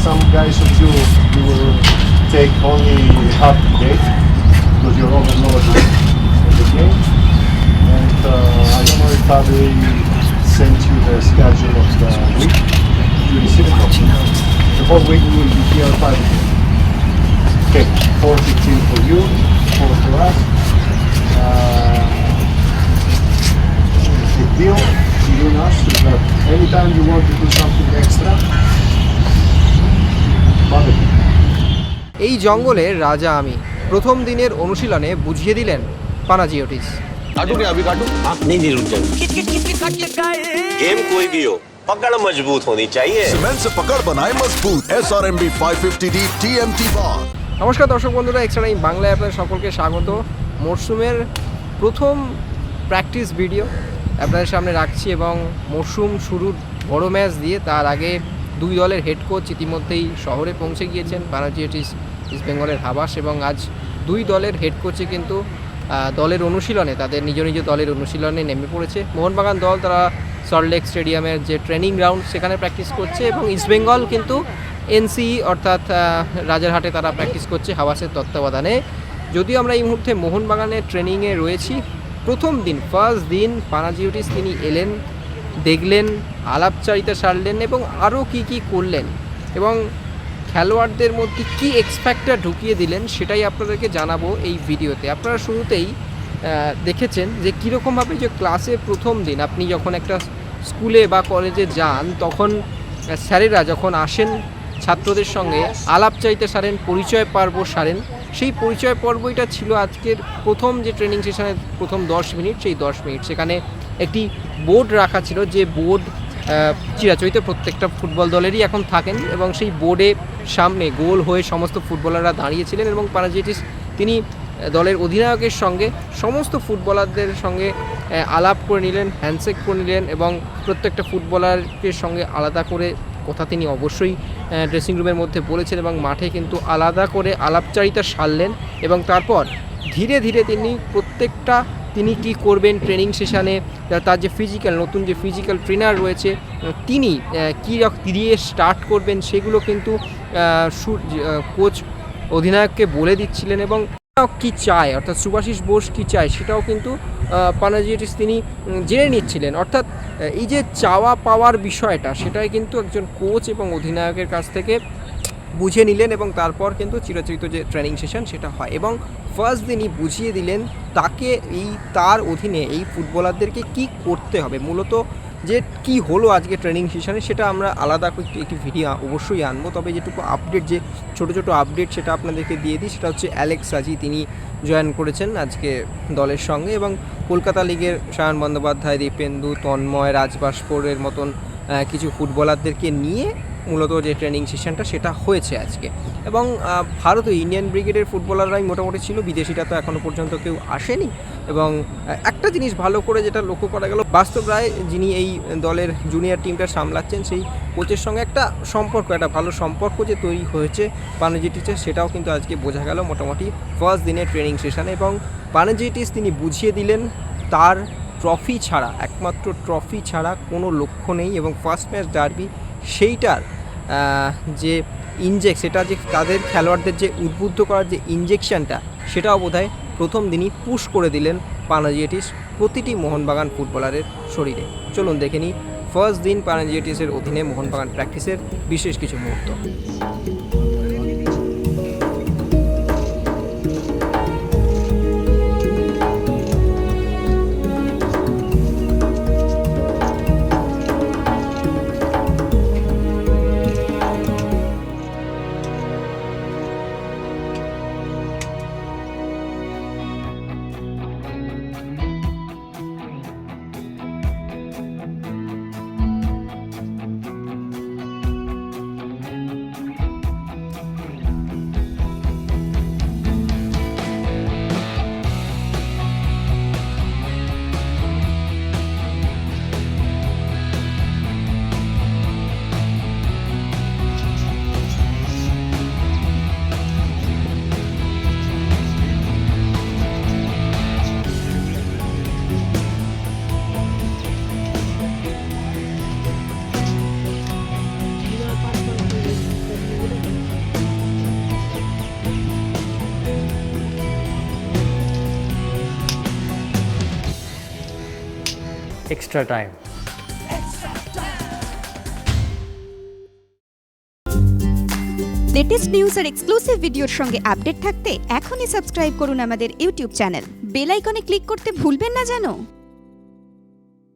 some guys of you will take only half the day because you're overloaded in the game. And I don't know if Fabi sent you the schedule of the week. You received it? The whole week we will be here 5 o'clock. Okay, 4:15 for you, 4 for us. The deal between us is that anytime you want to do something extra, bother me. এই জঙ্গলের রাজা আমি প্রথম দিনের অনুশীলনে বুঝিয়ে দিলেন পানাজিওটিস। काटू क्या अभी काटू? आप नहीं रुक जाओ। गेम कोई भी हो, पकड़ मजबूत होनी चाहिए। सीमेंट से पकड़ बनाए मजबूत SRMB 550D TMT bar। নমস্কার দর্শক বন্ধুরা, এক্সট্রা টাইম বাংলায় আপনাদের সকলকে স্বাগত। মরশুমের প্রথম প্র্যাকটিস ভিডিও আপনাদের সামনে রাখছি এবং মরশুম শুরুর বড় ম্যাচ দিয়ে তার আগে দুই দলের হেড কোচ ইতিমধ্যেই শহরে পৌঁছে গিয়েছেন পানাজিওটিস ইস্ট বেঙ্গলের হাবাস, এবং আজ দুই দলের হেড কোচে কিন্তু দলের অনুশীলনে তাদের নিজ নিজ দলের অনুশীলনে নেমে পড়েছে। মোহনবাগান দল তারা সল্টলেক স্টেডিয়ামের যে ট্রেনিং গ্রাউন্ড সেখানে প্র্যাকটিস করছে, এবং ইস্টবেঙ্গল কিন্তু এনসি অর্থাৎ রাজারহাটে তারা প্র্যাকটিস করছে হাবাসের তত্ত্বাবধানে। যদিও আমরা এই মুহূর্তে মোহনবাগানের ট্রেনিংয়ে রয়েছি, প্রথম দিন ফার্স্ট দিন পানাজিওটিস তিনি এলেন, দেখলেন, আলাপচারিতা সারলেন এবং আরও কি করলেন এবং খেলোয়াড়দের মধ্যে কি এক্সপেক্টার ঢুকিয়ে দিলেন সেটাই আপনাদেরকে জানাবো এই ভিডিওতে। আপনারা শুরুতেই দেখেছেন যে কীরকমভাবে যে ক্লাসে প্রথম দিন আপনি যখন একটা স্কুলে বা কলেজে যান তখন স্যারেরা যখন আসেন ছাত্রদের সঙ্গে আলাপচারিতা সারেন, পরিচয় পর্ব সারেন, সেই পরিচয় পর্বটা ছিল আজকের প্রথম যে ট্রেনিং সেশনের প্রথম 10 মিনিট। সেই 10 মিনিট সেখানে একটি বোর্ড রাখা ছিল, যে বোর্ড চিরাচরিত প্রত্যেকটা ফুটবল দলেরই এখন থাকেন, এবং সেই বোর্ডে সামনে গোল হয়ে সমস্ত ফুটবলাররা দাঁড়িয়েছিলেন এবং পানাজিওটিস তিনি দলের অধিনায়কের সঙ্গে সমস্ত ফুটবলারদের সঙ্গে আলাপ করে নিলেন, হ্যান্ডশেক করে নিলেন এবং প্রত্যেকটা ফুটবলারের সঙ্গে আলাদা করে কথা তিনি অবশ্যই ড্রেসিং রুমের মধ্যে বলেছেন এবং মাঠে কিন্তু আলাদা করে আলাপচারিতা সারলেন। এবং তারপর ধীরে ধীরে তিনি কি করবেন ট্রেনিং সেশনে, তার যে নতুন যে ফিজিক্যাল ট্রেনার রয়েছে তিনি কী দিয়ে স্টার্ট করবেন সেগুলো কিন্তু কোচ অধিনায়ককে বলে দিচ্ছিলেন, এবং কী চায় অর্থাৎ সুভাশিস বোস কী চায় সেটাও কিন্তু পানাজিওটিস তিনি জেনে নিচ্ছিলেন। অর্থাৎ এই যে চাওয়া পাওয়ার বিষয়টা সেটাই কিন্তু একজন কোচ এবং অধিনায়কের কাছ থেকে বুঝে নিলেন, এবং তারপর কিন্তু চিরাচরিত যে ট্রেনিং সেশন সেটা হয় এবং ফার্স্ট দিনই বুঝিয়ে দিলেন তাকে তার অধীনে এই ফুটবলারদেরকে কি করতে হবে। মূলত যে কি হলো আজকে ট্রেনিং সেশনে সেটা আমরা আলাদা একটি ভিডিও অবশ্যই আনবো, তবে যেটুকু আপডেট যে ছোটো আপডেট সেটা আপনাদেরকে দিয়ে দিই। সেটা হচ্ছে অ্যালেক্স সাজি তিনি জয়েন করেছেন আজকে দলের সঙ্গে, এবং কলকাতা লিগের সায়ন বন্দ্যোপাধ্যায়, দীপেন্দু, তন্ময়, রাজবাস্পরের মতন কিছু ফুটবলারদেরকে নিয়ে মূলত যে ট্রেনিং সেশনটা সেটা হয়েছে আজকে। এবং ভারতীয় ইন্ডিয়ান ব্রিগেডের ফুটবলাররাই মোটামুটি ছিল, বিদেশিরা তো এখনও পর্যন্ত কেউ আসেনি। এবং একটা জিনিস ভালো করে যেটা লক্ষ্য করা গেল, বাস্তব রায় যিনি এই দলের জুনিয়র টিমটা সামলাচ্ছেন সেই কোচের সঙ্গে একটা ভালো সম্পর্ক যে তৈরি হয়েছে পানাজিওটিসের, সেটাও কিন্তু আজকে বোঝা গেল মোটামুটি ফার্স্ট দিনের ট্রেনিং সেশনে। এবং পানাজিওটিস তিনি বুঝিয়ে দিলেন তার একমাত্র ট্রফি ছাড়া কোনো লক্ষ্য নেই, এবং ফার্স্ট ম্যাচ ডার্বি সেইটার যে সেটা যে তাদের খেলোয়াড়দের যে উদ্বুদ্ধ করার যে ইনজেকশনটা সেটাও বোধহয় প্রথম দিনই পুশ করে দিলেন পানাজিওটিস প্রতিটি মোহনবাগান ফুটবলারের শরীরে। চলুন দেখে নিই ফার্স্ট দিন পানাজিওটিসের অধীনে মোহনবাগান প্র্যাকটিসের বিশেষ কিছু মুহূর্ত। extra time. লেটেস্ট নিউজ আর এক্সক্লুসিভ ভিডিওর সঙ্গে আপডেট থাকতে এখনই সাবস্ক্রাইব করুন আমাদের ইউটিউব চ্যানেল। বেল আইকনে ক্লিক করতে ভুলবেন না যেন।